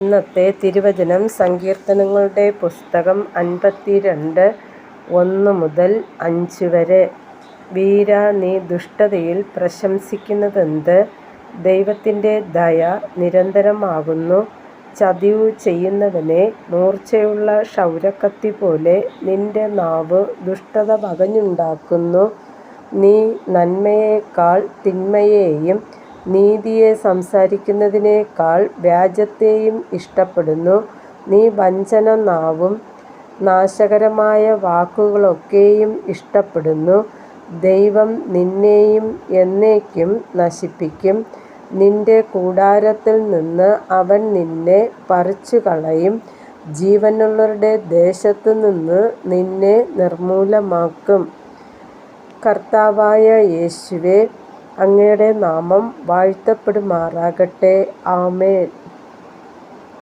ഇന്നത്തെ തിരുവചനം സങ്കീർത്തനങ്ങളുടെ പുസ്തകം 52, 1 മുതൽ 5 വരെ. വീരാ, നീ ദുഷ്ടതയിൽ പ്രശംസിക്കുന്നതെന്ത്? ദൈവത്തിൻ്റെ ദയ നിരന്തരമാകുന്നു. ചതിവു ചെയ്യുന്നവനെ മൂർച്ചയുള്ള ക്ഷൗരക്കത്തി പോലെ നിന്റെ നാവ് ദുഷ്ടത വകഞ്ഞുണ്ടാക്കുന്നു. നീ നന്മയേക്കാൾ തിന്മയെയും നീതിയെ സംസാരിക്കുന്നതിനേക്കാൾ വ്യാജത്തെയും ഇഷ്ടപ്പെടുന്നു. നീ വഞ്ചന നാവും നാശകരമായ വാക്കുകളൊക്കെയും ഇഷ്ടപ്പെടുന്നു. ദൈവം നിന്നെയും എന്നേക്കും നശിപ്പിക്കും. നിന്റെ കൂടാരത്തിൽ നിന്ന് അവൻ നിന്നെ പറിച്ചുകളയും. ജീവനുള്ളവരുടെ ദേശത്തു നിന്ന് നിന്നെ നിർമൂലമാക്കും. കർത്താവായ യേശുവേ, അങ്ങയുടെ നാമം വാഴ്ത്തപ്പെടുമാറാകട്ടെ. ആമേൻ.